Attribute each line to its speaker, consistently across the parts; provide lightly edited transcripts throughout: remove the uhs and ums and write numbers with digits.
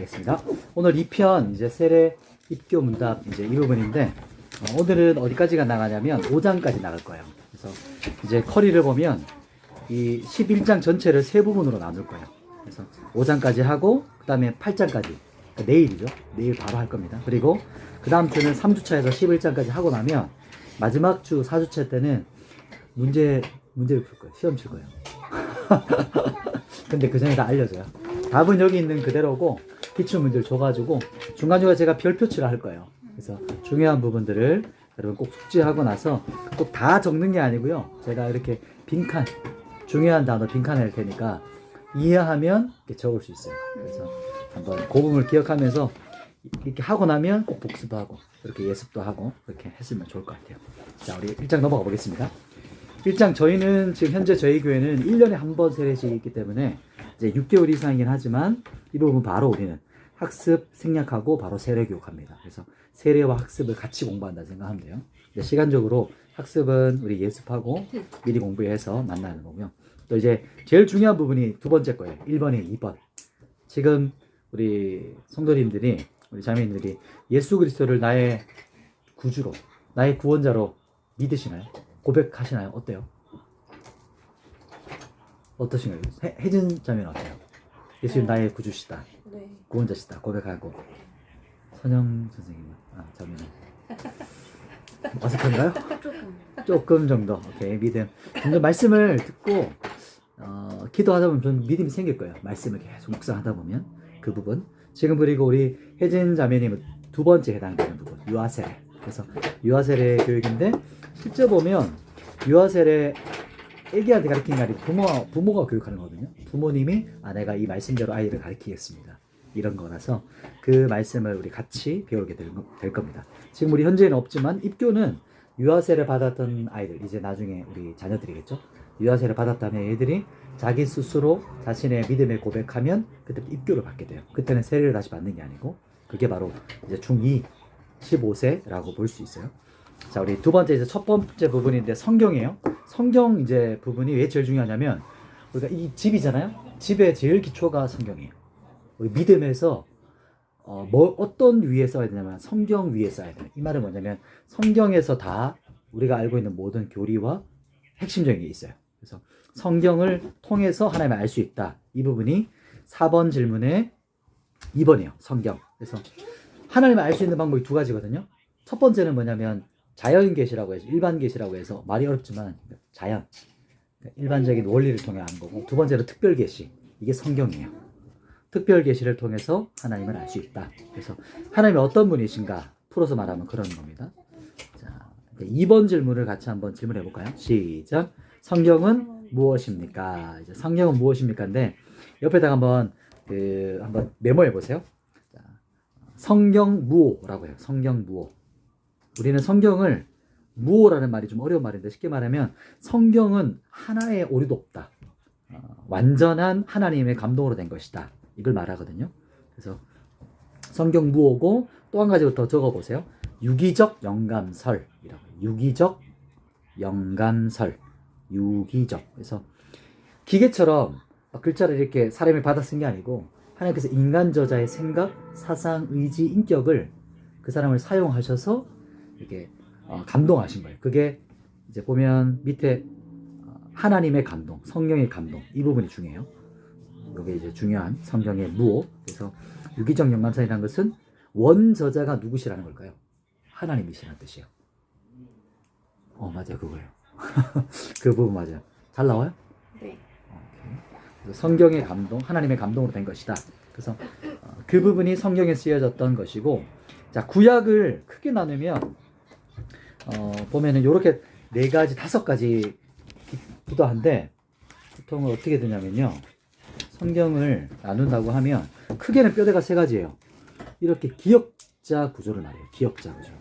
Speaker 1: 하겠습니다. 오늘 2편 이제 세례 입교 문답 이제 이 부분인데 오늘은 어디까지가 나가냐면 5장까지 나갈 거예요. 그래서 이제 커리를 보면 이 11장 전체를 세 부분으로 나눌 거예요. 그래서 5장까지 하고 그 다음에 8장까지 그러니까 내일이죠. 내일 바로 할 겁니다. 그리고 그 다음 주는 3주차에서 11장까지 하고 나면 마지막 주 4주차 때는 문제를 풀 거예요. 시험 칠 거예요. 근데 그 전에 다 알려줘요. 답은 여기 있는 그대로고 기출문제를 줘가지고 중간중간 제가 별표치를 할 거예요. 그래서 중요한 부분들을 여러분 꼭 숙지하고 나서 꼭 다 적는 게 아니고요. 제가 이렇게 빈칸, 중요한 단어 빈칸 할 테니까 이해하면 이렇게 적을 수 있어요. 그래서 한번 그 부분을 기억하면서 이렇게 하고 나면 꼭 복습도 하고 이렇게 예습도 하고 그렇게 했으면 좋을 것 같아요. 자, 우리 1장 넘어가 보겠습니다. 1장 저희는 지금 현재 저희 교회는 1년에 한 번 세례식이 있기 때문에 이제 6개월 이상이긴 하지만 이 부분 바로 우리는 학습 생략하고 바로 세례 교육합니다. 그래서 세례와 학습을 같이 공부한다 생각하면 돼요. 시간적으로 학습은 우리 예습하고 미리 공부해서 만나는 거고요. 또 이제 제일 중요한 부분이 두 번째 거예요. 1번에 2번. 지금 우리 성도님들이 우리 자매님들이 예수 그리스도를 나의 구주로 나의 구원자로 믿으시나요? 고백하시나요? 어때요? 어떠신가요? 혜진 자매는 어때요? 예수님 나의 구주시다.
Speaker 2: 네.
Speaker 1: 구원자시다. 고백하고. 선영 선생님은? 자매는? 어색한가요? 조금 정도. 오케이. 믿음. 점점 말씀을 듣고 기도하다 보면 좀 믿음이 생길 거예요. 말씀을 계속 묵상하다 보면 그 부분. 지금 그리고 우리 혜진 자매님은 두 번째 해당되는 부분. 유아세례. 그래서 유아세례 교육인데 실제 보면 유아세례 애기한테 가르치는 게 아니고 부모가 교육하는 거거든요. 부모님이 내가 이 말씀대로 아이를 가르치겠습니다. 이런 거라서 그 말씀을 우리 같이 배우게 될 겁니다. 지금 우리 현재는 없지만 입교는 유아세례 받았던 아이들, 이제 나중에 우리 자녀들이겠죠. 유아세례 받았다면 애들이 자기 스스로 자신의 믿음을 고백하면 그때 입교를 받게 돼요. 그때는 세례를 다시 받는 게 아니고 그게 바로 이제 중2 15세라고 볼 수 있어요. 자, 우리 두 번째 이제 첫 번째 부분인데 성경이에요. 성경 이제 부분이 왜 제일 중요하냐면 우리가 이 집이잖아요. 집의 제일 기초가 성경이에요. 우리 믿음에서 어떤 위에 써야 되냐면 성경 위에 써야 돼요. 이 말은 뭐냐면 성경에서 다 우리가 알고 있는 모든 교리와 핵심적인 게 있어요. 그래서 성경을 통해서 하나님을 알 수 있다. 이 부분이 4번 질문의 2번이에요. 성경. 그래서 하나님을 알 수 있는 방법이 두 가지거든요. 첫 번째는 뭐냐면 자연 계시라고 해서 일반 계시라고 해서 말이 어렵지만 자연 일반적인 원리를 통해 아는 거고, 두 번째로 특별 계시. 이게 성경이에요. 특별 계시를 통해서 하나님을 알 수 있다. 그래서 하나님이 어떤 분이신가 풀어서 말하면 그런 겁니다. 자, 2번 질문을 같이 한번 질문해 볼까요? 시작. 성경은 무엇입니까? 이제 성경은 무엇입니까인데 옆에다가 한번 메모해 보세요. 자, 성경 무오라고 해요. 성경 무오. 우리는 성경을 무오라는 말이 좀 어려운 말인데 쉽게 말하면 성경은 하나의 오류도 없다. 완전한 하나님의 감동으로 된 것이다. 이걸 말하거든요. 그래서 성경 무오고 또 한 가지 더 적어보세요. 유기적 영감설이라고. 유기적 영감설. 유기적. 그래서 기계처럼 글자를 이렇게 사람이 받아 쓴 게 아니고 하나님께서 인간 저자의 생각, 사상, 의지, 인격을 그 사람을 사용하셔서 이렇게 감동하신 거예요. 그게 이제 보면 밑에 하나님의 감동, 성령의 감동, 이 부분이 중요해요. 이게 이제 중요한 성경의 무오. 그래서 유기적 영감설이라는 것은 원저자가 누구시라는 걸까요? 하나님이시라는 뜻이에요. 맞아요, 그거예요. 그 부분 맞아요. 잘 나와요?
Speaker 2: 네.
Speaker 1: 그래서 성경의 감동, 하나님의 감동으로 된 것이다. 그래서 그 부분이 성경에 쓰여졌던 것이고, 자, 구약을 크게 나누면 보면은 이렇게 4가지, 5가지 기도한데 보통 어떻게 되냐면요. 성경을 나눈다고 하면 크게는 뼈대가 3가지예요. 이렇게 기역자 구조를 말해요. 기역자 구조.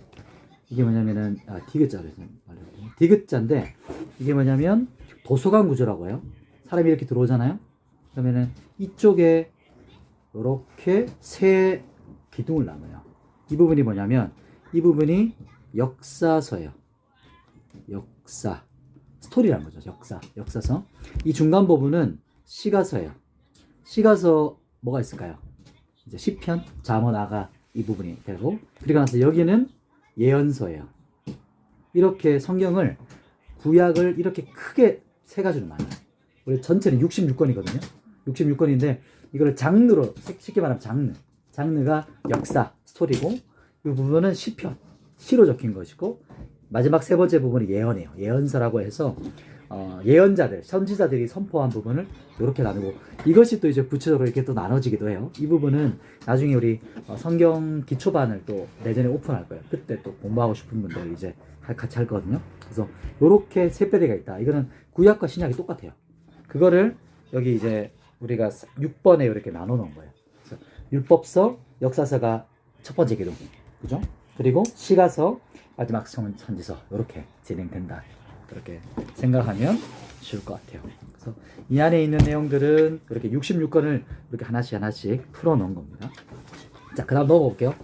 Speaker 1: 이게 뭐냐면은 디귿자로 말해요. 디귿자인데 이게 뭐냐면 도서관 구조라고 해요. 사람이 이렇게 들어오잖아요. 그러면은 이쪽에 이렇게 3 기둥을 나눠요. 이 부분이 뭐냐면 이 부분이 역사서예요. 역사. 스토리라는 거죠. 역사서. 이 중간 부분은 시가서예요. 시가서 뭐가 있을까요? 이제 시편, 잠언, 아가 이 부분이 되고, 그리고 나서 여기는 예언서예요. 이렇게 성경을 구약을 이렇게 크게 세 가지로 나눠요. 우리 전체는 66권이거든요. 66권인데 이걸 장르로 쉽게 말하면 장르가 역사, 스토리고 이 부분은 시편, 시로 적힌 것이고 마지막 세 번째 부분이 예언이에요. 예언서라고 해서 예언자들, 선지자들이 선포한 부분을 이렇게 나누고 이것이 또 이제 구체적으로 이렇게 또 나눠지기도 해요. 이 부분은 나중에 우리 성경 기초반을 또 내년에 오픈할 거예요. 그때 또 공부하고 싶은 분들 이제 같이 할 거거든요. 그래서 이렇게 세 빼대가 있다. 이거는 구약과 신약이 똑같아요. 그거를 여기 이제 우리가 6번에 이렇게 나눠 놓은 거예요. 그래서 율법서, 역사서가 첫 번째 기둥, 그죠? 그리고 시가서, 마지막 선지서 이렇게 진행된다. 그렇게 생각하면 쉬울 것 같아요. 그래서 이 안에 있는 내용들은 이렇게 66권을 이렇게 하나씩 풀어 놓은 겁니다. 자, 그 다음 넘어볼게요.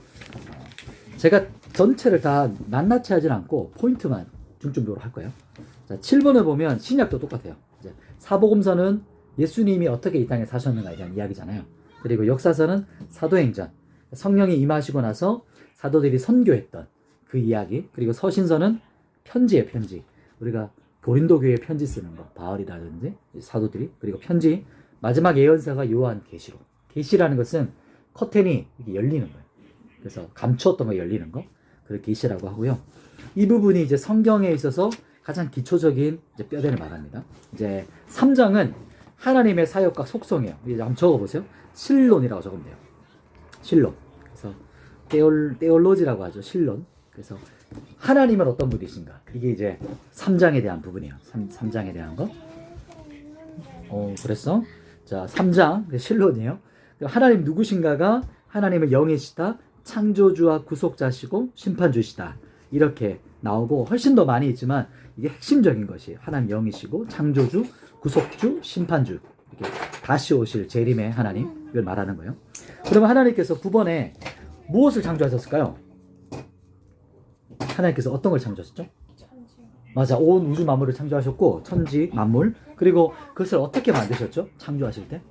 Speaker 1: 제가 전체를 다 낱낱이 하진 않고 포인트만 중점적으로 할 거예요. 자, 7번을 보면 신약도 똑같아요. 이제 사복음서는 예수님이 어떻게 이 땅에 사셨는가에 대한 이야기잖아요. 그리고 역사서는 사도행전, 성령이 임하시고 나서 사도들이 선교했던 그 이야기. 그리고 서신서는 편지예요, 편지. 우리가 고린도 교회에 편지 쓰는 거, 바울이라든지 사도들이. 그리고 편지. 마지막 예언서가 요한 계시록. 계시라는 것은 커튼이 이렇게 열리는 거예요. 그래서 감추었던 거 열리는 거. 그걸 계시라고 하고요. 이 부분이 이제 성경에 있어서 가장 기초적인 이제 뼈대를 말합니다. 이제 3장은 하나님의 사역과 속성이에요. 이제 한번 적어보세요. 신론이라고 적으면 돼요. 신론. 그래서 테올로지라고 하죠. 신론. 그래서 하나님은 어떤 분이신가? 이게 이제 3장에 대한 부분이에요. 3장에 대한 거. 그랬어? 자, 3장 신론이에요. 하나님 누구신가가 하나님은 영이시다. 창조주와 구속자시고 심판주시다. 이렇게 나오고 훨씬 더 많이 있지만 이게 핵심적인 것이 하나님 영이시고 창조주, 구속주, 심판주. 이렇게 다시 오실 재림의 하나님 이걸 말하는 거예요. 그러면 하나님께서 9번에 무엇을 창조하셨을까요? 하나님께서 어떤 걸 창조하셨죠? 천지. 맞아. 온 우주 만물을 창조하셨고 천지 만물. 그리고 그것을 어떻게 만드셨죠? 창조하실 때?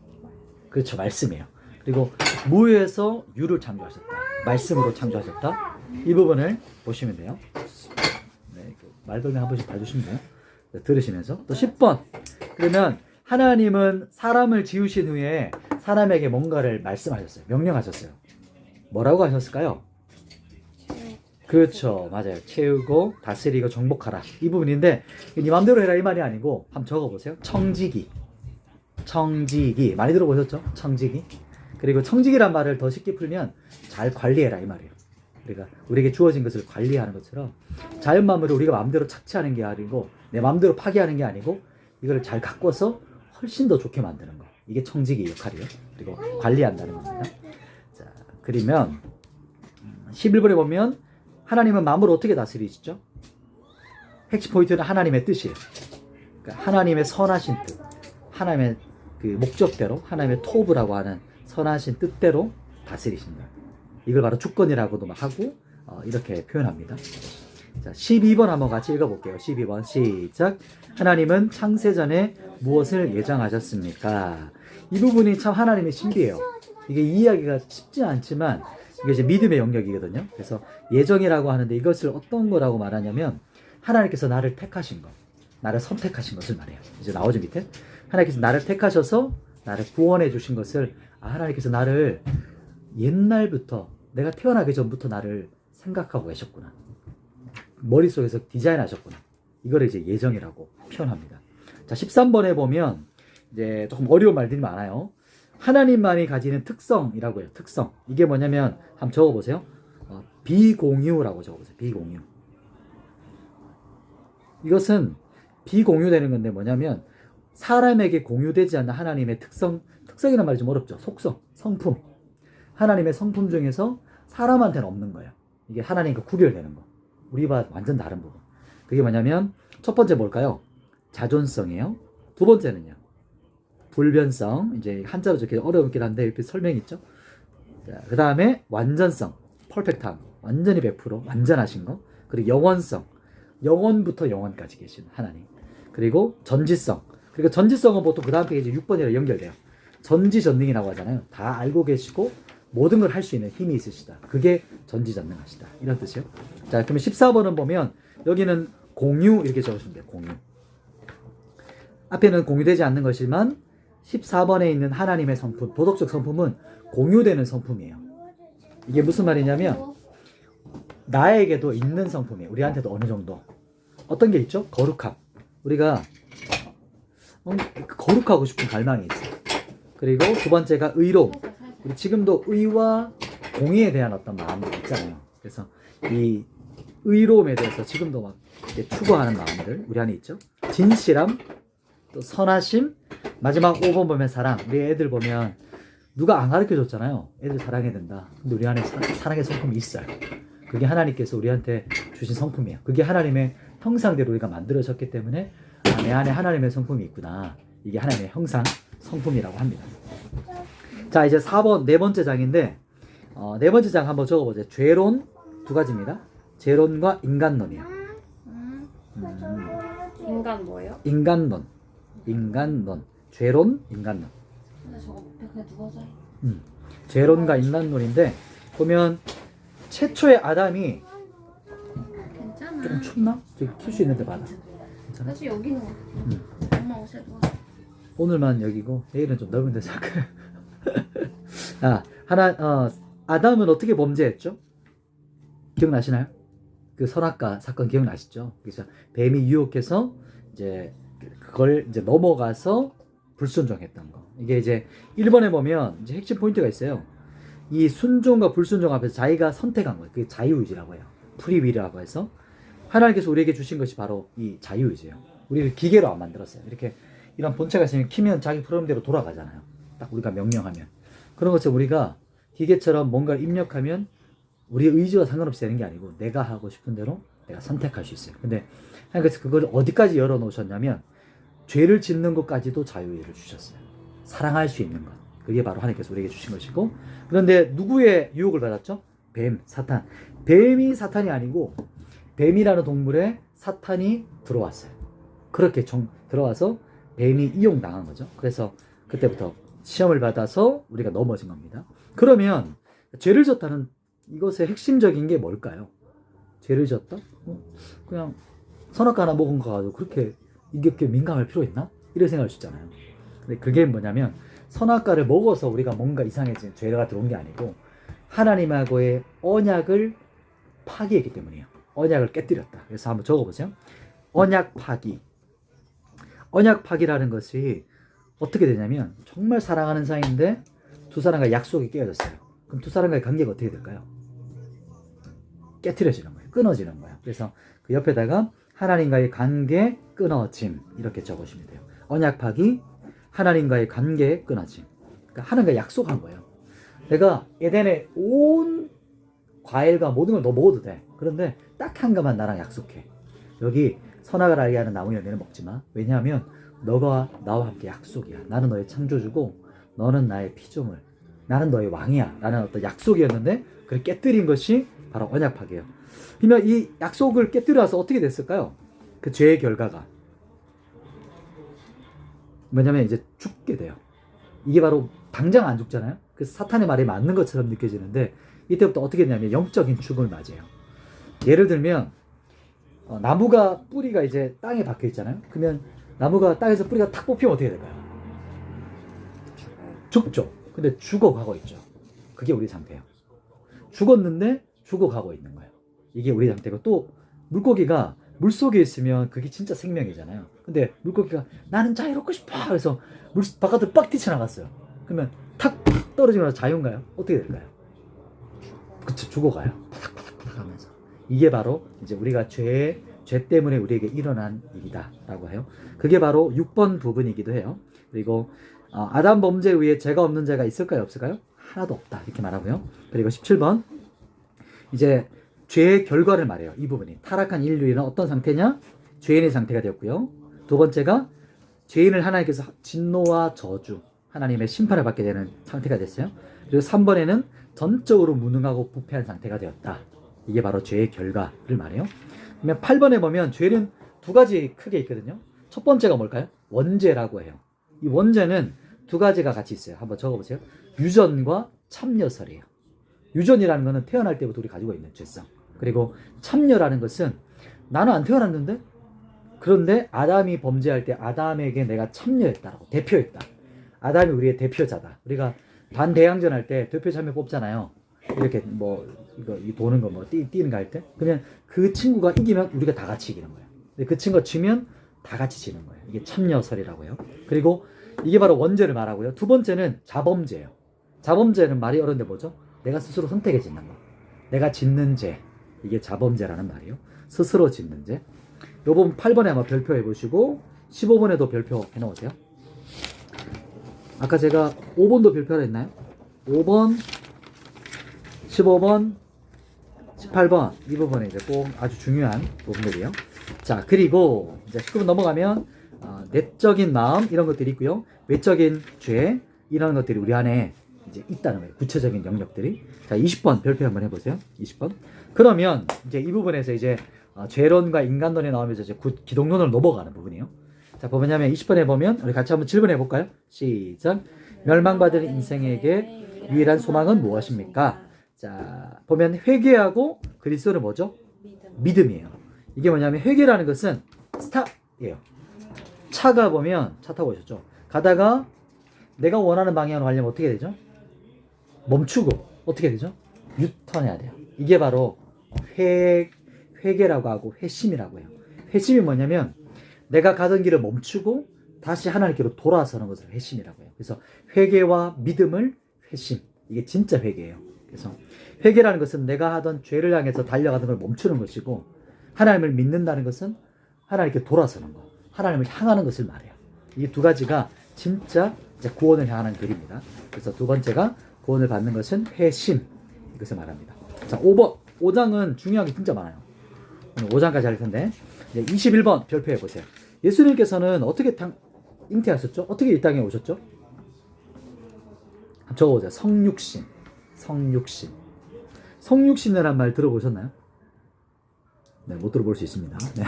Speaker 1: 그렇죠. 말씀이에요. 그리고 무에서 유를 창조하셨다. 말씀으로 창조하셨다. 이 부분을 보시면 돼요. 네, 말벌명 한 번씩 봐주시면 돼요. 네, 들으시면서 또 10번. 그러면 하나님은 사람을 지으신 후에 사람에게 뭔가를 말씀하셨어요. 명령하셨어요. 뭐라고 하셨을까요? 그렇죠. 맞아요. 채우고 다스리고 정복하라. 이 부분인데 네 맘대로 해라 이 말이 아니고 한번 적어보세요. 청지기. 많이 들어보셨죠? 청지기. 그리고 청지기란 말을 더 쉽게 풀면 잘 관리해라 이 말이에요. 우리가 우리에게 주어진 것을 관리하는 것처럼 자연 만물을 우리가 마음대로 착취하는 게 아니고 내 마음대로 파괴하는 게 아니고 이걸 잘 가꿔서 훨씬 더 좋게 만드는 거. 이게 청지기 역할이에요. 그리고 관리한다는 겁니다. 자, 그러면 11번에 보면 하나님은 만물을 어떻게 다스리시죠? 핵심 포인트는 하나님의 뜻이에요. 그러니까 하나님의 선하신 뜻, 하나님의 그 목적대로, 하나님의 토부라고 하는 선하신 뜻대로 다스리신다. 이걸 바로 주권이라고도 하고 이렇게 표현합니다. 자, 12번 한번 같이 읽어볼게요. 12번 시작. 하나님은 창세전에 무엇을 예정하셨습니까? 이 부분이 참 하나님의 신비예요. 이게 이해하기가 쉽지 않지만 이게 이제 믿음의 영역이거든요. 그래서 예정이라고 하는데 이것을 어떤 거라고 말하냐면 하나님께서 나를 택하신 것, 나를 선택하신 것을 말해요. 이제 나오죠 밑에. 하나님께서 나를 택하셔서 나를 구원해 주신 것을 하나님께서 나를 옛날부터 내가 태어나기 전부터 나를 생각하고 계셨구나. 머릿속에서 디자인하셨구나. 이걸 이제 예정이라고 표현합니다. 자, 13번에 보면 이제 조금 어려운 말들이 많아요. 하나님만이 가지는 특성이라고 해요. 특성. 이게 뭐냐면 한번 적어보세요. 비공유라고 적어보세요. 비공유. 이것은 비공유되는 건데 뭐냐면 사람에게 공유되지 않는 하나님의 특성이라는 말이 좀 어렵죠. 속성, 성품. 하나님의 성품 중에서 사람한테는 없는 거예요. 이게 하나님과 구별되는 거. 우리와 완전 다른 부분. 그게 뭐냐면 첫 번째 뭘까요? 자존성이에요. 두 번째는요. 불변성. 이제 한자로 적혀 어렵긴 한데 이렇게 설명이 있죠. 그 다음에 완전성. 퍼펙트함. 완전히 100% 완전하신 거. 그리고 영원성. 영원부터 영원까지 계신 하나님. 그리고 전지성. 그리고 전지성은 보통 그 다음 페이지 6번이랑 연결돼요. 전지전능이라고 하잖아요. 다 알고 계시고 모든 걸 할 수 있는 힘이 있으시다. 그게 전지전능하시다. 이런 뜻이요. 자, 그러면 14번은 보면 여기는 공유 이렇게 적으시면 돼요. 공유. 앞에는 공유되지 않는 것이지만 14번에 있는 하나님의 성품, 도덕적 성품은 공유되는 성품이에요. 이게 무슨 말이냐면 나에게도 있는 성품이에요. 우리한테도 어느 정도. 어떤 게 있죠? 거룩함. 우리가 거룩하고 싶은 갈망이 있어요. 그리고 두 번째가 의로움. 우리 지금도 의와 공의에 대한 어떤 마음들이 있잖아요. 그래서 이 의로움에 대해서 지금도 막 추구하는 마음들 우리 안에 있죠. 진실함, 또 선하심, 마지막 5번 보면 사랑. 우리 애들 보면 누가 안 가르쳐 줬잖아요. 애들 사랑해야 된다. 근데 우리 안에 사랑의 성품이 있어요. 그게 하나님께서 우리한테 주신 성품이에요. 그게 하나님의 형상대로 우리가 만들어졌기 때문에 내 안에 하나님의 성품이 있구나. 이게 하나님의 형상 성품이라고 합니다. 자, 이제 4번 네 번째 장인데 네 번째 장 한번 적어보세요. 죄론 두 가지입니다. 죄론과 인간론이요.
Speaker 2: 인간 뭐예요?
Speaker 1: 인간론. 죄론, 인간론.
Speaker 2: 근데 저거 못해 그냥 누워서 해.
Speaker 1: 죄론과 인간론인데 보면 최초의 아담이
Speaker 2: 괜찮아.
Speaker 1: 좀 춥나? 저기 킬 수 있는데 받아. 괜찮아?
Speaker 2: 사실 여기는 엄마 옷에 누워.
Speaker 1: 오늘만 여기고 내일은 좀 넓은 데서 할까요? 아담은 어떻게 범죄했죠? 기억나시나요? 그 선악과 사건 기억나시죠? 그래서 뱀이 유혹해서 이제 그걸 이제 넘어가서 불순종했던 거. 이게 이제 1번에 보면 이제 핵심 포인트가 있어요. 이 순종과 불순종 앞에서 자기가 선택한 거예요. 그게 자유의지라고 해요. 프리윌이라고 해서 하나님께서 우리에게 주신 것이 바로 이 자유의지예요. 우리를 기계로 안 만들었어요. 이렇게 이런 본체가 있으면 키면 자기 프로그램대로 돌아가잖아요. 딱 우리가 명령하면. 그런 것처럼 우리가 기계처럼 뭔가를 입력하면 우리의 의지와 상관없이 되는 게 아니고 내가 하고 싶은 대로 내가 선택할 수 있어요. 근데 하나님께서 그걸 어디까지 열어놓으셨냐면 죄를 짓는 것까지도 자유의지를 주셨어요. 사랑할 수 있는 것. 그게 바로 하나님께서 우리에게 주신 것이고, 그런데 누구의 유혹을 받았죠? 뱀, 사탄. 뱀이 사탄이 아니고 뱀이라는 동물에 사탄이 들어왔어요. 그렇게 들어와서 뱀이 이용당한 거죠. 그래서 그때부터 시험을 받아서 우리가 넘어진 겁니다. 그러면 죄를 졌다는 이것의 핵심적인 게 뭘까요? 죄를 졌다? 그냥 선악과 하나 먹은 거 가지고 그렇게 이렇게 민감할 필요 있나? 이런 생각할 수 있잖아요. 근데 그게 뭐냐면 선악과를 먹어서 우리가 뭔가 이상해진 죄가 들어온 게 아니고 하나님하고의 언약을 파기했기 때문이에요. 언약을 깨뜨렸다. 그래서 한번 적어보세요. 언약 파기. 언약 파기라는 것이 어떻게 되냐면 정말 사랑하는 사이인데 두 사람과의 약속이 깨어졌어요. 그럼 두 사람과의 관계가 어떻게 될까요? 깨트려지는 거예요. 끊어지는 거예요. 그래서 그 옆에다가 하나님과의 관계 끊어짐 이렇게 적으시면 돼요. 언약 파기, 하나님과의 관계 끊어짐. 그러니까 하나님과 약속한 거예요. 내가 에덴의 온 과일과 모든 걸 너 먹어도 돼. 그런데 딱 한 가만 나랑 약속해. 여기 선악을 알게 하는 나무 열매는 먹지 마. 왜냐하면 너가 나와 함께 약속이야. 나는 너의 창조주고 너는 나의 피조물. 나는 너의 왕이야. 라는 어떤 약속이었는데 그걸 깨뜨린 것이 바로 언약 파기예요. 그러면 이 약속을 깨뜨려서 어떻게 됐을까요? 그 죄의 결과가 뭐냐면 이제 죽게 돼요. 이게 바로 당장 안 죽잖아요. 그래서 사탄의 말이 맞는 것처럼 느껴지는데 이때부터 어떻게 되냐면 영적인 죽음을 맞이해요. 예를 들면 나무가 뿌리가 이제 땅에 박혀 있잖아요. 그러면 나무가 땅에서 뿌리가 탁 뽑히면 어떻게 될까요? 죽죠. 근데 죽어가고 있죠. 그게 우리 상태예요. 죽었는데 죽어가고 있는 거예요. 이게 우리 상태고, 또 물고기가 물속에 있으면 그게 진짜 생명이잖아요. 근데 물고기가 나는 자유롭고 싶어 그래서 물 바깥으로 빡 뛰쳐나갔어요. 그러면 탁 떨어지면서 자유인가요? 어떻게 될까요? 그쵸, 죽어가요. 파닥파닥 하면서. 이게 바로 이제 우리가 죄 때문에 우리에게 일어난 일이다라고 해요. 그게 바로 6번 부분이기도 해요. 그리고 아담 범죄에 의해 죄가 없는 자가 있을까요, 없을까요? 하나도 없다 이렇게 말하고요. 그리고 17번 이제 죄의 결과를 말해요. 이 부분이 타락한 인류는 어떤 상태냐? 죄인의 상태가 되었고요. 두 번째가 죄인을 하나님께서 진노와 저주, 하나님의 심판을 받게 되는 상태가 됐어요. 그리고 3번에는 전적으로 무능하고 부패한 상태가 되었다. 이게 바로 죄의 결과를 말해요. 그러면 8번에 보면 죄는 두 가지 크게 있거든요. 첫 번째가 뭘까요? 원죄라고 해요. 이 원죄는 두 가지가 같이 있어요. 한번 적어보세요. 유전과 참여설이에요. 유전이라는 것은 태어날 때부터 우리 가지고 있는 죄성. 그리고 참여라는 것은 나는 안 태어났는데 그런데 아담이 범죄할 때 아담에게 내가 참여했다라고 대표했다. 아담이 우리의 대표자다. 우리가 반대항전 할 때 대표 참여 뽑잖아요. 이렇게 뭐 이거 이 도는 거 뭐 뛰는 거 할 때 그러면 그 친구가 이기면 우리가 다 같이 이기는 거예요. 근데 그 친구가 지면 다 같이 지는 거예요. 이게 참여설이라고요. 그리고 이게 바로 원죄를 말하고요. 두 번째는 자범죄예요. 자범죄는 말이 어려운데 뭐죠? 내가 스스로 선택해 짓는 거. 내가 짓는 죄. 이게 자범죄라는 말이에요. 스스로 짓는 죄. 요 부분 8번에 한번 별표해 보시고 15번에도 별표 해 놓으세요. 아까 제가 5번도 별표를 했나요? 5번, 15번, 18번 이 부분에 이제 꼭 아주 중요한 부분들이에요. 자, 그리고 이제 19번 넘어가면 내적인 마음 이런 것들이 있고요. 외적인 죄 이런 것들이 우리 안에 이제 있다는 거예요. 구체적인 영역들이. 자, 20번 별표 한번 해보세요. 20번. 그러면 이제 이 부분에서 이제 죄론과 인간론이 나오면서 이제 기독론으로 넘어가는 부분이에요. 자, 뭐냐면 20번에 보면 우리 같이 한번 질문해 볼까요? 시작. 멸망받을 인생에게 유일한 소망은 무엇입니까? 자, 보면 회개하고 그리스도는 뭐죠? 믿음이에요. 이게 뭐냐면 회개라는 것은 스탑이에요. 차가 보면 차 타고 오셨죠? 가다가 내가 원하는 방향으로 가려면 어떻게 되죠? 멈추고 어떻게 되죠? 유턴해야 돼요. 이게 바로 회개라고 하고 회심이라고 해요. 회심이 뭐냐면 내가 가던 길을 멈추고 다시 하나님께로 돌아서는 것을 회심이라고 해요. 그래서 회개와 믿음을 회심. 이게 진짜 회개예요. 그래서 회개라는 것은 내가 하던 죄를 향해서 달려가는 걸 멈추는 것이고 하나님을 믿는다는 것은 하나님께 돌아서는 것. 하나님을 향하는 것을 말해요. 이 두 가지가 진짜 이제 구원을 향하는 길입니다. 그래서 두 번째가 구원을 받는 것은 회심. 이것을 말합니다. 자, 5번. 5장은 중요한 게 진짜 많아요. 오늘 5장까지 할 텐데 이제 21번 별표해 보세요. 예수님께서는 어떻게 잉태하셨죠? 어떻게 이 땅에 오셨죠? 적어보세요. 성육신. 성육신. 성육신이라는 말 들어보셨나요? 네, 못 들어볼 수 있습니다. 네.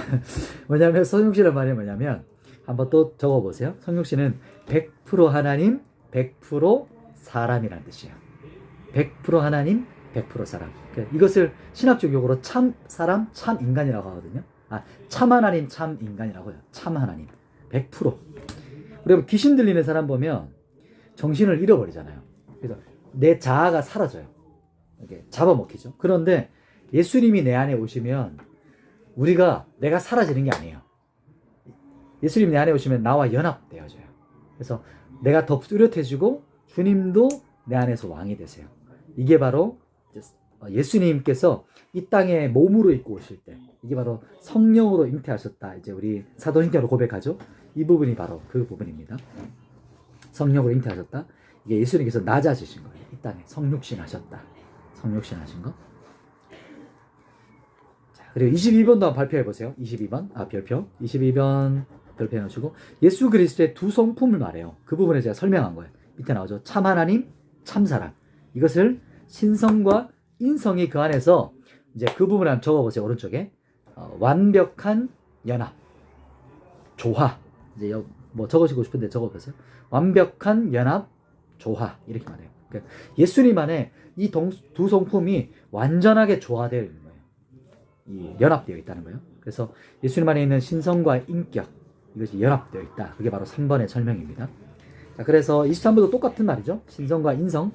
Speaker 1: 뭐냐면 성육신이라는 말이 뭐냐면 한번 또 적어보세요. 성육신은 100% 하나님, 100% 사람이라는 뜻이에요. 100% 하나님, 100% 사람. 이것을 신학적 용어로 참 사람, 참 인간이라고 하거든요. 참 하나님, 참 인간이라고 해요. 참 하나님. 100%. 그리고 귀신 들리는 사람 보면 정신을 잃어버리잖아요. 그래서 내 자아가 사라져요. 이렇게 잡아먹히죠. 그런데 예수님이 내 안에 오시면 내가 사라지는 게 아니에요. 예수님이 내 안에 오시면 나와 연합되어져요. 그래서 내가 더 뚜렷해지고 주님도 내 안에서 왕이 되세요. 이게 바로 예수님께서 이 땅에 몸으로 입고 오실 때 이게 바로 성령으로 잉태하셨다. 이제 우리 사도신경으로 고백하죠. 이 부분이 바로 그 부분입니다. 성령으로 잉태하셨다. 이게 예수님께서 낮아지신 거예요. 이 땅에 성육신 하셨다. 성육신 하신 거. 자, 그리고 22번도 한번 발표해 보세요. 22번. 별표. 22번 별표해 놓으시고 예수 그리스도의 두 성품을 말해요. 그 부분에 제가 설명한 거예요. 밑에 나오죠. 참 하나님, 참 사람. 이것을 신성과 인성이 그 안에서 이제 그 부분을 한번 적어보세요. 오른쪽에 완벽한 연합, 조화. 이제 뭐 적으시고 싶은데 적어보세요. 완벽한 연합, 조화 이렇게 말해요. 그러니까 예수님 안에 이 두 성품이 완전하게 조화되어 있는 거예요. 이 연합되어 있다는 거예요. 그래서 예수님 안에 있는 신성과 인격 이것이 연합되어 있다. 그게 바로 3번의 설명입니다. 자, 그래서 23번도 똑같은 말이죠. 신성과 인성.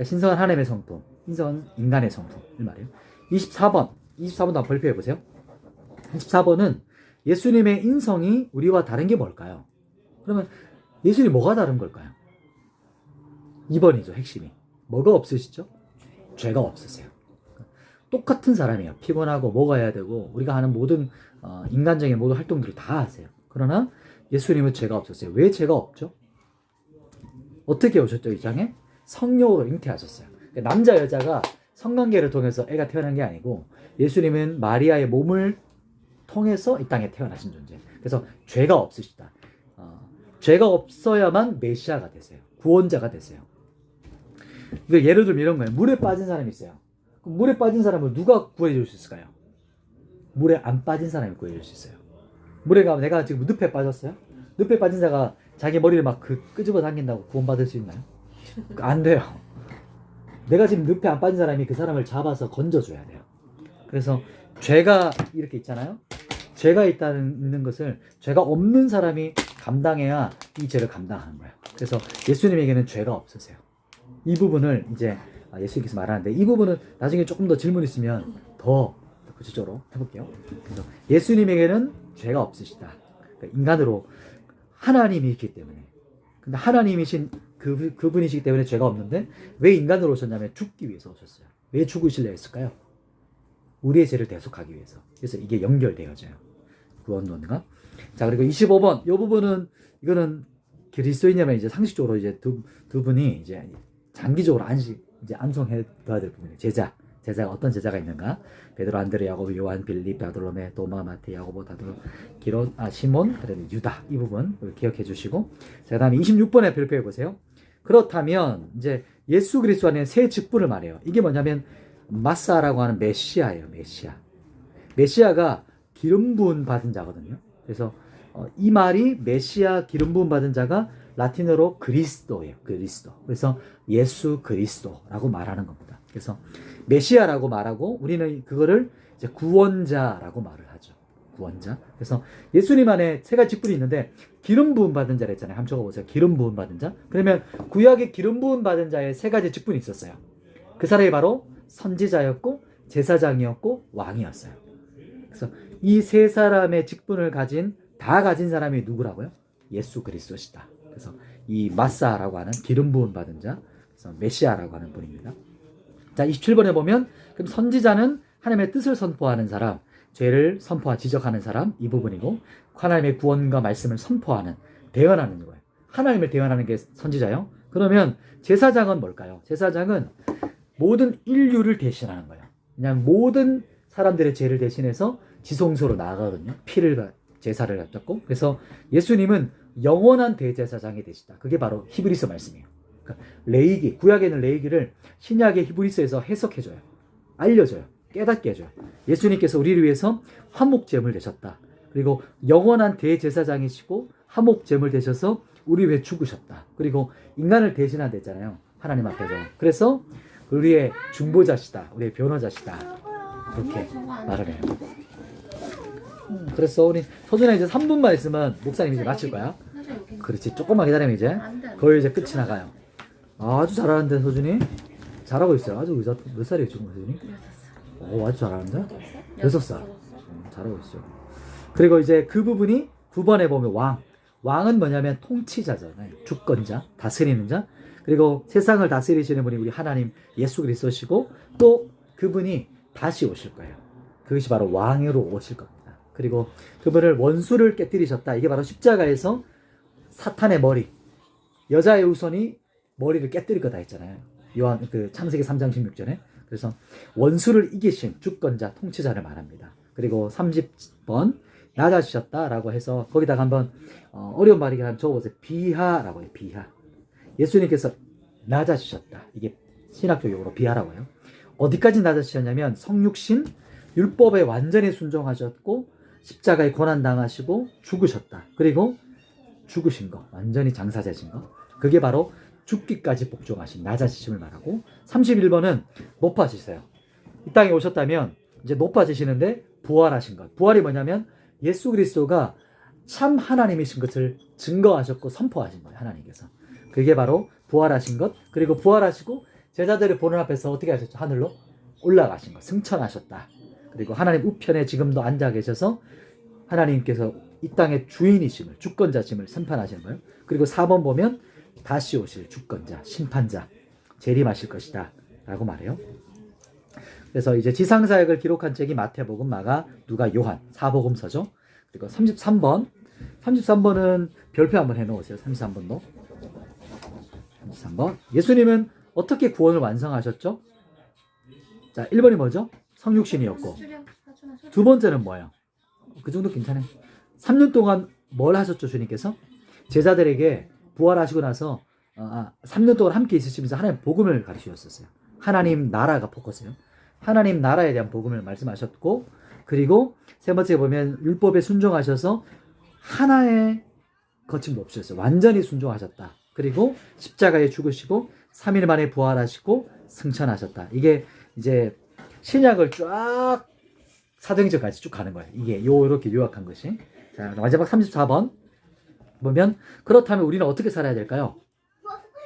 Speaker 1: 신성은 하나님의 성품, 인성은 인간의 성품을 말해요. 24번도 한번 발표해 보세요. 24번은 예수님의 인성이 우리와 다른 게 뭘까요? 그러면 예수님이 뭐가 다른 걸까요? 2번이죠, 핵심이. 뭐가 없으시죠? 죄가 없으세요. 똑같은 사람이에요. 피곤하고 먹어야 되고 우리가 하는 모든 인간적인 모든 활동들을 다 하세요. 그러나 예수님은 죄가 없었어요. 왜 죄가 없죠? 어떻게 오셨죠? 이 땅에? 성령으로 잉태하셨어요. 남자 여자가 성관계를 통해서 애가 태어난 게 아니고 예수님은 마리아의 몸을 통해서 이 땅에 태어나신 존재. 그래서 죄가 없으시다. 죄가 없어야만 메시아가 되세요. 구원자가 되세요. 예를 들면 이런 거예요. 물에 빠진 사람이 있어요. 그럼 물에 빠진 사람을 누가 구해줄 수 있을까요? 물에 안 빠진 사람이 구해줄 수 있어요. 물에 가면 내가 지금 늪에 빠졌어요? 늪에 빠진 자가 자기 머리를 막 끄집어 당긴다고 구원받을 수 있나요? 안 돼요. 내가 지금 늪에 안 빠진 사람이 그 사람을 잡아서 건져줘야 돼요. 그래서 죄가 이렇게 있잖아요. 죄가 있는 것을 죄가 없는 사람이 감당해야 이 죄를 감당하는 거예요. 그래서 예수님에게는 죄가 없으세요. 이 부분을 이제 예수님께서 말하는데, 이 부분은 나중에 조금 더 질문 있으면 더 구체적으로 해볼게요. 그래서 예수님에게는 죄가 없으시다. 그러니까 인간으로 하나님이 있기 때문에. 근데 하나님이신 그분이시기 때문에 죄가 없는데 왜 인간으로 오셨냐면 죽기 위해서 오셨어요. 왜 죽으시려 했을까요? 우리의 죄를 대속하기 위해서. 그래서 이게 연결되어져요. 구원론과. 자, 그리고 25번. 이 부분은, 이거는 그리스도인이면 이제 상식적으로 이제 두 분이 이제 장기적으로 이제 암송해 둬야 될 부분이에요. 제자가 어떤 제자가 있는가? 베드로, 안드레, 야고보, 요한, 빌립, 바돌로메, 도마, 마테, 야고보, 다도, 시몬, 그다음에 유다. 이 부분 기억해 주시고. 자, 그다음에 26번에 별표해 보세요. 그렇다면 이제 예수 그리스도 안에 새 직분을 말해요. 이게 뭐냐면 마사라고 하는 메시아예요. 메시아가 기름 부음 받은 자거든요. 그래서 이 말이 메시아 기름 부음 받은 자가 라틴어로 그리스도예요. 그리스도. 그래서 예수 그리스도라고 말하는 겁니다. 그래서 메시아라고 말하고 우리는 그거를 이제 구원자라고 말을 하죠. 구원자. 그래서 예수님 안에 세 가지 직분이 있는데 기름 부음 받은 자를 했잖아요. 한번 적어보세요. 기름 부음 받은 자. 그러면 구약의 기름 부음 받은 자의 세 가지 직분이 있었어요. 그 사람이 바로 선지자였고 제사장이었고 왕이었어요. 그래서 이 세 사람의 직분을 다 가진 사람이 누구라고요? 예수 그리스도시다. 그래서 이 마사라고 하는 기름 부음 받은 자, 그래서 메시아라고 하는 분입니다. 자, 27번에 보면 그럼 선지자는 하나님의 뜻을 선포하는 사람, 죄를 지적하는 사람, 이 부분이고, 하나님의 구원과 말씀을 선포하는, 대언하는 거예요. 하나님을 대언하는 게 선지자요. 그러면 제사장은 뭘까요? 제사장은 모든 인류를 대신하는 거예요. 그냥 모든 사람들의 죄를 대신해서 지성소로 나아가거든요. 제사를 갖췄고. 그래서 예수님은 영원한 대제사장이 되시다. 그게 바로 히브리서 말씀이에요. 그러니까 레위기, 구약에 있는 레위기를 신약의 히브리서에서 해석해줘요. 알려줘요. 깨닫게 해줘요. 예수님께서 우리를 위해서 화목제물 되셨다. 그리고 영원한 대제사장이시고 화목제물 되셔서 우리 위해 죽으셨다. 그리고 인간을 대신한다 했잖아요. 하나님 앞에서. 그래서 우리의 중보자시다. 우리의 변호자시다. 그렇게 말을 해요. 그래서 우리 서준아 이제 3분만 있으면 목사님이 이제 마칠 거야. 그렇지. 조금만 기다리면 이제 거의 이제 끝이 나가요. 아주 잘하는데 서준이 잘하고 있어요. 아주 몇 살이에요 지금 서준이? 6살. 오, 아주 잘하는데? 6살. 잘하고 있어요. 그리고 이제 그 부분이 9번에 보면 왕은 뭐냐면 통치자잖아요. 주권자, 다스리는 자. 그리고 세상을 다스리시는 분이 우리 하나님 예수 그리스도시고 또 그분이 다시 오실 거예요. 그것이 바로 왕으로 오실 겁니다. 그리고 그분을 원수를 깨뜨리셨다. 이게 바로 십자가에서 사탄의 머리, 여자의 후손이 머리를 깨뜨릴 거다 했잖아요. 창세기 3장 16절에. 그래서 원수를 이기신 주권자, 통치자를 말합니다. 그리고 30번 낮아지셨다라고 해서 거기다가 한번 어려운 말이긴 한번 적어보세요. 비하라고 해요. 비하. 예수님께서 낮아지셨다. 이게 신학적 용어로 비하라고 해요. 어디까지 낮아지셨냐면 성육신, 율법에 완전히 순종하셨고 십자가에 고난당하시고 죽으셨다. 그리고 죽으신 거, 완전히 장사되신 거. 그게 바로 죽기까지 복종하신 낮아지심을 말하고 31번은 높아지세요. 이 땅에 오셨다면 이제 높아지시는데 부활하신 것. 부활이 뭐냐면 예수 그리스도가 참 하나님이신 것을 증거하셨고 선포하신 거예요. 하나님께서. 그게 바로 부활하신 것. 그리고 부활하시고 제자들의 보는 앞에서 어떻게 하셨죠? 하늘로 올라가신 것. 승천하셨다. 그리고 하나님 우편에 지금도 앉아 계셔서 하나님께서 이 땅의 주인이심을, 주권자심을 심판하시는 거예요. 그리고 4번 보면 다시 오실 주권자, 심판자, 재림하실 것이다 라고 말해요. 그래서 이제 지상사역을 기록한 책이 마태복음, 마가, 누가, 요한, 사복음서죠. 그리고 33번은 별표 한번 해놓으세요. 33번도. 33번. 예수님은 어떻게 구원을 완성하셨죠? 자, 1번이 뭐죠? 성육신이었고. 두 번째는 뭐예요? 그 정도 괜찮아요. 3년 동안 뭘 하셨죠, 주님께서? 제자들에게 부활하시고 나서 3년 동안 함께 있으시면서 하나님 복음을 가르치셨었어요. 하나님 나라가 포커스예요. 하나님 나라에 대한 복음을 말씀하셨고, 그리고 세 번째 보면 율법에 순종하셔서 하나의 거침도 없으셨어요. 완전히 순종하셨다. 그리고 십자가에 죽으시고 3일 만에 부활하시고 승천하셨다. 이게 이제 신약을 쫙 사도행전까지 쭉 가는 거예요. 이게 이렇게 요약한 것이. 자, 마지막 34번 보면 그렇다면 우리는 어떻게 살아야 될까요?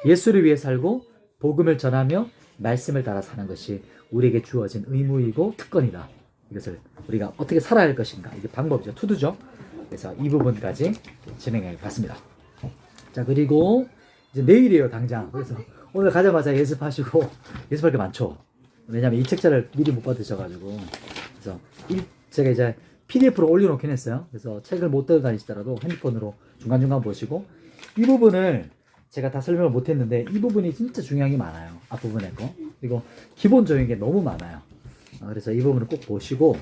Speaker 1: 예수를 위해 살고 복음을 전하며 말씀을 따라 사는 것이 우리에게 주어진 의무이고 특권이다. 이것을 우리가 어떻게 살아야 할 것인가. 이게 방법이죠. 투두죠. 그래서 이 부분까지 진행해 봤습니다. 자, 그리고 이제 내일이에요, 당장. 그래서 오늘 가자마자 예습하시고 예습할 게 많죠. 왜냐면 이 책자를 미리 못 받으셔가지고. 그래서 제가 이제 PDF로 올려놓긴 했어요. 그래서 책을 못 들고 다니시더라도 핸드폰으로 중간중간 보시고, 이 부분을 제가 다 설명을 못 했는데 이 부분이 진짜 중요한 게 많아요. 앞부분에 거. 그리고 기본적인 게 너무 많아요. 그래서 이 부분을 꼭 보시고,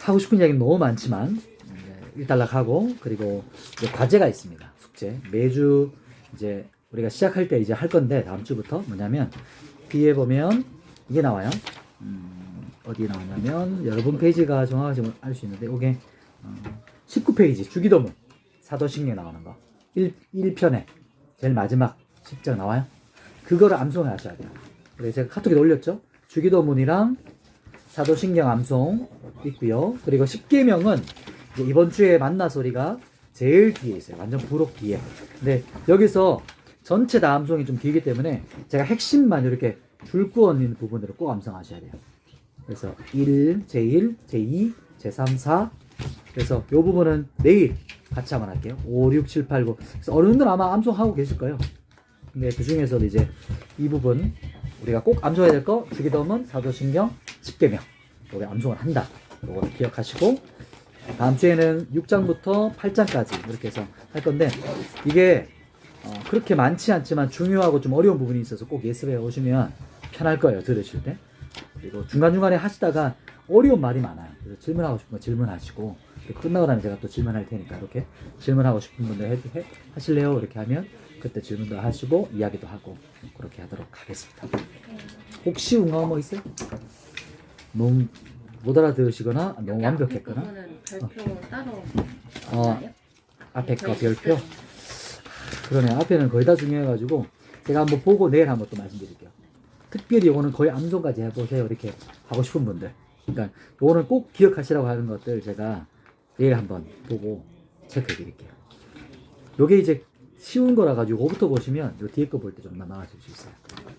Speaker 1: 하고 싶은 이야기는 너무 많지만 일단락하고, 그리고 이제 과제가 있습니다. 숙제 매주 이제 우리가 시작할 때 이제 할 건데, 다음 주부터 뭐냐면 뒤에 보면 이게 나와요. 어디 나오냐면 여러분 페이지가 정확하지 알 수 있는데, 이게 19페이지 주기도문 사도신경 나오는 거 1편에 제일 마지막 10장 나와요. 그거를 암송해 하셔야 돼요. 그래서 제가 카톡에 올렸죠. 주기도문이랑 사도신경 암송 있고요. 그리고 10계명은 이제 이번 주에 만나소리가 제일 뒤에 있어요. 완전 부록 뒤에. 근데 여기서 전체 다 암송이 좀 길기 때문에 제가 핵심만 이렇게 줄 그어 있는 부분으로 꼭 암송하셔야 돼요. 그래서 1, 제1, 제2, 제3, 4. 그래서 이 부분은 내일 같이 한번 할게요. 5, 6, 7, 8, 9. 그래서 어른들 아마 암송하고 계실 거예요. 근데 그 중에서도 이제 이 부분 우리가 꼭 암송해야 될 거, 주기도문, 사도신경, 10계명. 요게 암송을 한다. 요거 기억하시고, 다음 주에는 6장부터 8장까지 이렇게 해서 할 건데, 이게 그렇게 많지 않지만 중요하고 좀 어려운 부분이 있어서 꼭 예습해 오시면 편할 거예요, 들으실 때. 그리고 중간중간에 하시다가 어려운 말이 많아요. 그래서 질문하고 싶은 거 질문하시고, 끝나고 나면 제가 또 질문할 테니까 이렇게 질문하고 싶은 분들 하실래요? 이렇게 하면 그때 질문도 하시고 이야기도 하고 그렇게 하도록 하겠습니다. 혹시 웅가가 뭐 있어요? 너무 못 알아들으시거나 너무 완벽했거나.
Speaker 2: 별표 따로
Speaker 1: 앞에 거 별표. 그러네. 앞에는 거의 다 중요해가지고 제가 한번 보고 내일 한번 또 말씀드릴게요. 특별히 이거는 거의 암송까지 해보세요. 이렇게 하고 싶은 분들. 그러니까 이거는 꼭 기억하시라고 하는 것들 제가 내일 한번 보고 체크해 드릴게요. 요게 이제 쉬운 거라 가지고 이거부터 보시면 요 뒤에 거 볼 때 좀 나아질 수 있어요.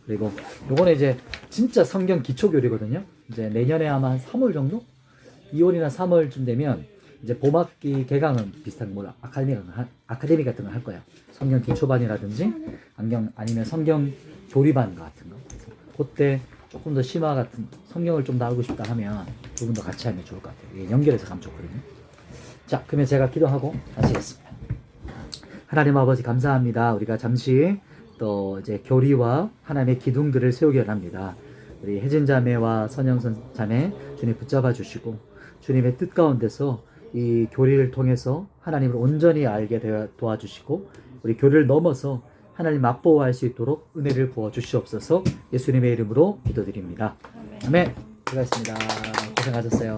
Speaker 1: 그리고 요거는 이제 진짜 성경 기초교리거든요. 이제 내년에 아마 한 3월 정도? 2월이나 3월쯤 되면 이제 봄학기 개강은 비슷한 뭐 아카데미 같은 걸 할 거예요. 성경 기초반이라든지 아니면 성경 조리반 같은 거. 그때 조금 더 심화 같은 성경을 좀 더 알고 싶다 하면 두 분 더 같이 하면 좋을 것 같아요. 이게 연결해서 가면 좋거든요. 자, 그러면 제가 기도하고 마치겠습니다. 하나님 아버지 감사합니다. 우리가 잠시 또 이제 교리와 하나님의 기둥들을 세우기 원합니다. 우리 혜진 자매와 선영선 자매 주님 붙잡아 주시고 주님의 뜻 가운데서 이 교리를 통해서 하나님을 온전히 알게 되어 도와주시고 우리 교리를 넘어서 하나님 맛보호할 수 있도록 은혜를 부어 주시옵소서. 예수님의 이름으로 기도드립니다. 아멘. 수고하셨습니다. 고생하셨어요.